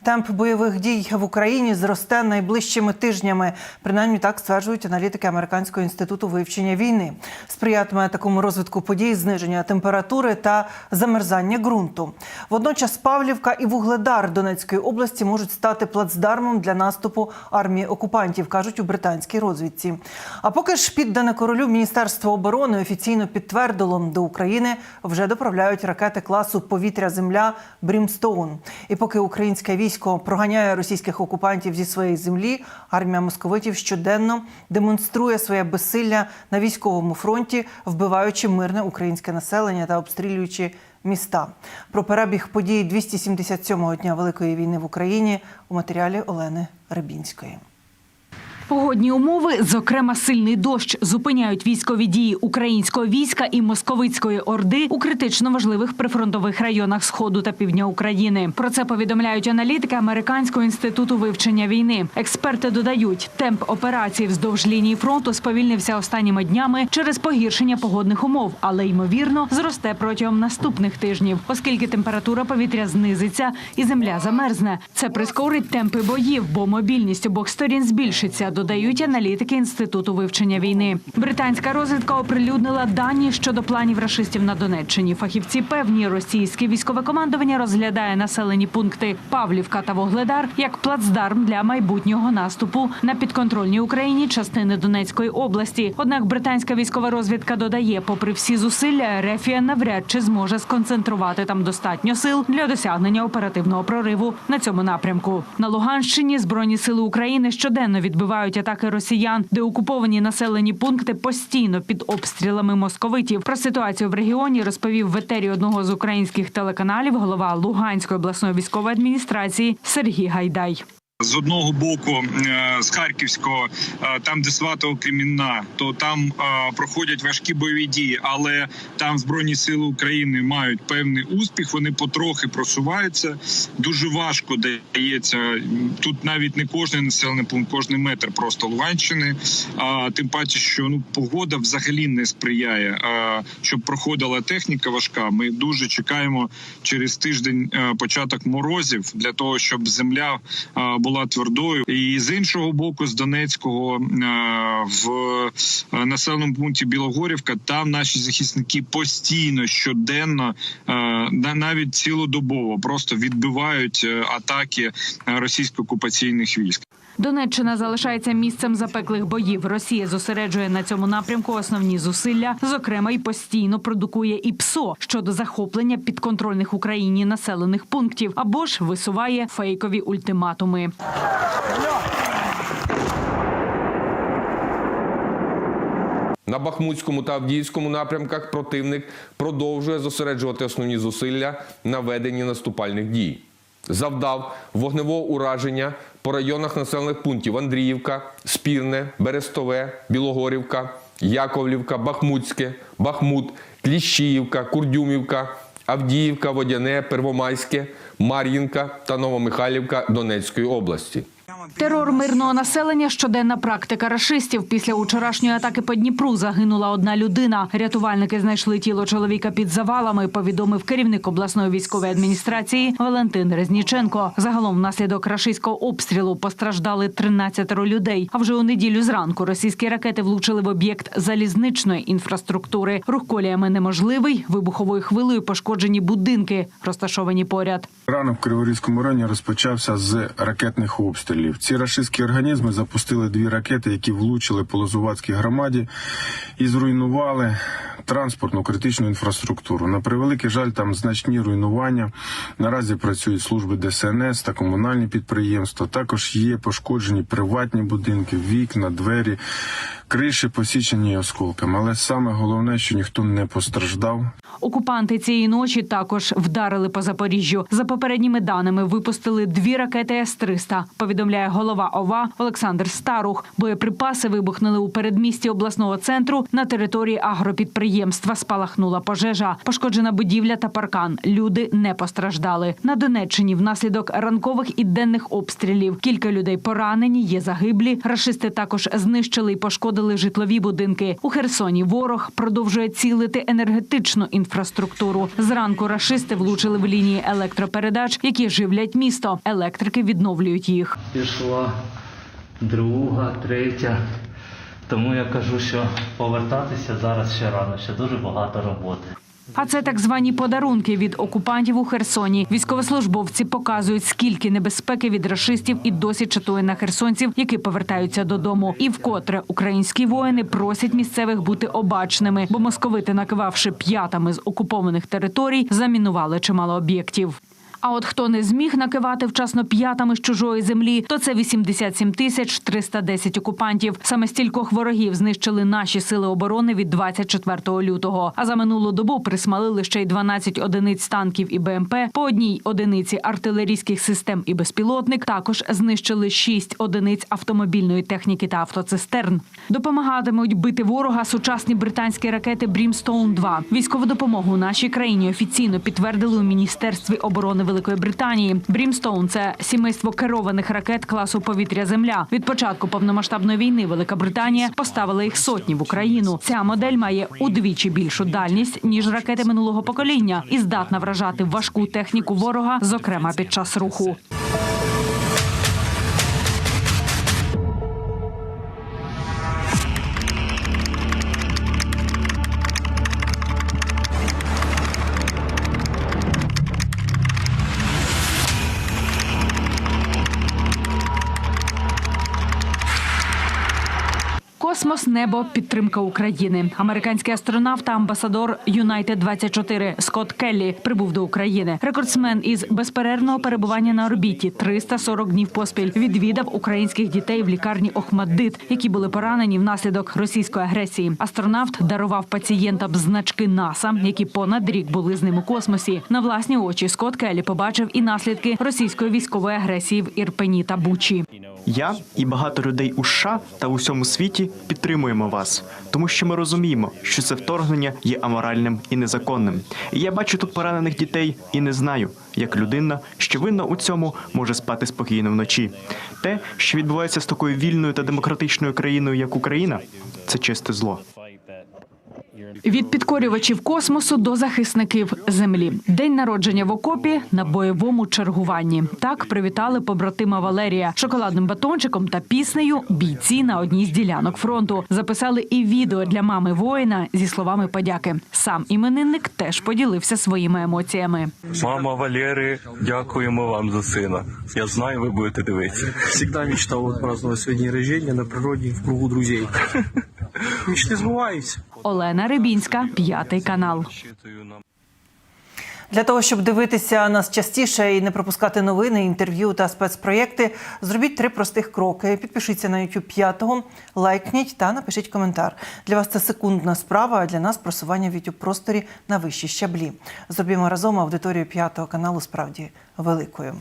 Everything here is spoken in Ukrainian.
Темп бойових дій в Україні зросте найближчими тижнями. Принаймні так стверджують аналітики Американського інституту вивчення війни. Сприятиме такому розвитку подій зниження температури та замерзання ґрунту. Водночас Павлівка і Вугледар Донецької області можуть стати плацдармом для наступу армії окупантів, кажуть у британській розвідці. А поки ж піддане королю Міністерство оборони офіційно підтвердило, до України вже доправляють ракети класу «Повітря-Земля» «Брімстоун». І поки українське військо проганяє російських окупантів зі своєї землі, армія московитів щоденно демонструє своє безсилля на військовому фронті, вбиваючи мирне українське населення та обстрілюючи міста. Про перебіг подій 277-го дня Великої війни в Україні у матеріалі Олени Рибінської. Погодні умови, зокрема сильний дощ, зупиняють військові дії українського війська і московицької орди у критично важливих прифронтових районах Сходу та Півдня України. Про це повідомляють аналітики Американського інституту вивчення війни. Експерти додають, темп операцій вздовж лінії фронту сповільнився останніми днями через погіршення погодних умов, але, ймовірно, зросте протягом наступних тижнів, оскільки температура повітря знизиться і земля замерзне. Це прискорить темпи боїв, бо мобільність обох сторін збільшиться, додають аналітики Інституту вивчення війни. Британська розвідка оприлюднила дані щодо планів рашистів на Донеччині. Фахівці певні, російське військове командування розглядає населені пункти Павлівка та Вугледар як плацдарм для майбутнього наступу на підконтрольній Україні частини Донецької області. Однак британська військова розвідка додає, попри всі зусилля, РФ навряд чи зможе сконцентрувати там достатньо сил для досягнення оперативного прориву на цьому напрямку. На Луганщині Збройні сили України щоденно відбивають атаки росіян, де окуповані населені пункти постійно під обстрілами московитів. Про ситуацію в регіоні розповів в етері одного з українських телеканалів голова Луганської обласної військової адміністрації Сергій Гайдай. З одного боку, з Харківського, там, де Сватово, Кремінна, то там проходять важкі бойові дії, але там Збройні сили України мають певний успіх, вони потрохи просуваються, дуже важко дається, тут навіть не кожен населений пункт, кожний метр просто Луганщини, тим паче, що погода взагалі не сприяє, щоб проходила техніка важка. Ми дуже чекаємо через тиждень початок морозів для того, щоб земля була твердою. І з іншого боку, з Донецького, в населеному пункті Білогорівка, там наші захисники постійно, щоденно, навіть цілодобово просто відбивають атаки російсько-окупаційних військ. Донеччина залишається місцем запеклих боїв. Росія зосереджує на цьому напрямку основні зусилля, зокрема й постійно продукує і ПСО щодо захоплення підконтрольних Україні населених пунктів, або ж висуває фейкові ультиматуми. На Бахмутському та Авдіївському напрямках противник продовжує зосереджувати основні зусилля на веденні наступальних дій. Завдав вогневого ураження по районах населених пунктів Андріївка, Спірне, Берестове, Білогорівка, Яковлівка, Бахмутське, Бахмут, Кліщіївка, Курдюмівка, Авдіївка, Водяне, Первомайське, Мар'їнка та Новомихайлівка Донецької області. Терор мирного населення – щоденна практика рашистів. Після вчорашньої атаки по Дніпру загинула одна людина. Рятувальники знайшли тіло чоловіка під завалами, повідомив керівник обласної військової адміністрації Валентин Резніченко. Загалом внаслідок рашистського обстрілу постраждали 13 людей. А вже у неділю зранку російські ракети влучили в об'єкт залізничної інфраструктури. Рух коліями неможливий, вибуховою хвилею пошкоджені будинки, розташовані поряд. Ранок в Криворізькому районі розпочався з ракетних обстрілів. Ці рашистські організми запустили 2 ракети, які влучили по Лозуватській громаді і зруйнували транспортну критичну інфраструктуру. На превеликий жаль, там значні руйнування. Наразі працюють служби ДСНС та комунальні підприємства. Також є пошкоджені приватні будинки, вікна, двері, криші посічені осколками. Але саме головне, що ніхто не постраждав. Окупанти цієї ночі також вдарили по Запоріжжю. За попередніми даними, випустили 2 ракети С-300, повідомляє голова ОВА Олександр Старух. Боєприпаси вибухнули у передмісті обласного центру. На території агропідприємства спалахнула пожежа. Пошкоджена будівля та паркан. Люди не постраждали. На Донеччині внаслідок ранкових і денних обстрілів кілька людей поранені, є загиблі. Рашисти також знищили і пошкодили знищили житлові будинки. У Херсоні ворог продовжує цілити енергетичну інфраструктуру. Зранку рашисти влучили в лінії електропередач, які живлять місто. Електрики відновлюють їх. Пішла друга, третя. Тому я кажу, що повертатися зараз ще рано, ще дуже багато роботи. А це так звані подарунки від окупантів у Херсоні. Військовослужбовці показують, скільки небезпеки від рашистів і досі чатує на херсонців, які повертаються додому. І вкотре українські воїни просять місцевих бути обачними, бо московити, накивавши п'ятами з окупованих територій, замінували чимало об'єктів. А от хто не зміг накивати вчасно п'ятами з чужої землі, то це 87 310 окупантів. Саме стількох ворогів знищили наші сили оборони від 24 лютого. А за минулу добу присмалили ще й 12 одиниць танків і БМП, по одній одиниці артилерійських систем і безпілотник. Також знищили 6 одиниць автомобільної техніки та автоцистерн. Допомагатимуть бити ворога сучасні британські ракети «Брімстоун-2». Військову допомогу нашій країні офіційно підтвердили у Міністерстві оборони Великої Британії. «Брімстоун» – це сімейство керованих ракет класу «Повітря-Земля». Від початку повномасштабної війни Велика Британія поставила їх сотні в Україну. Ця модель має удвічі більшу дальність, ніж ракети минулого покоління, і здатна вражати важку техніку ворога, зокрема під час руху. Космос, небо, підтримка України. Американський астронавт та амбасадор Юнайтед-24 Скотт Келлі прибув до України. Рекордсмен із безперервного перебування на орбіті 340 днів поспіль відвідав українських дітей в лікарні Охмаддит, які були поранені внаслідок російської агресії. Астронавт дарував пацієнтам значки НАСА, які понад рік були з ним у космосі. На власні очі Скотт Келлі побачив і наслідки російської військової агресії в Ірпені та Бучі. Я і багато людей у США та у всьому світі підтримуємо вас, тому що ми розуміємо, що це вторгнення є аморальним і незаконним. І я бачу тут поранених дітей і не знаю, як людина, що винна у цьому, може спати спокійно вночі. Те, що відбувається з такою вільною та демократичною країною, як Україна, це чисте зло. Від підкорювачів космосу до захисників землі. День народження в окопі на бойовому чергуванні. Так привітали побратима Валерія. Шоколадним батончиком та піснею бійці на одній з ділянок фронту. Записали і відео для мами воїна зі словами подяки. Сам іменинник теж поділився своїми емоціями. Мама Валери, дякуємо вам за сина. Я знаю, ви будете дивитися. Всегда мечтал праздновать свой день рождения на природе в кругу друзей. Мечты сбываются. Олена Рибінська, 5 канал. Для того, щоб дивитися нас частіше і не пропускати новини, інтерв'ю та спецпроєкти, зробіть 3 простих кроки. Підпишіться на YouTube 5, лайкніть та напишіть коментар. Для вас це секундна справа, а для нас просування в YouTube-просторі на вищі щаблі. Зробімо разом аудиторію 5 каналу справді великою.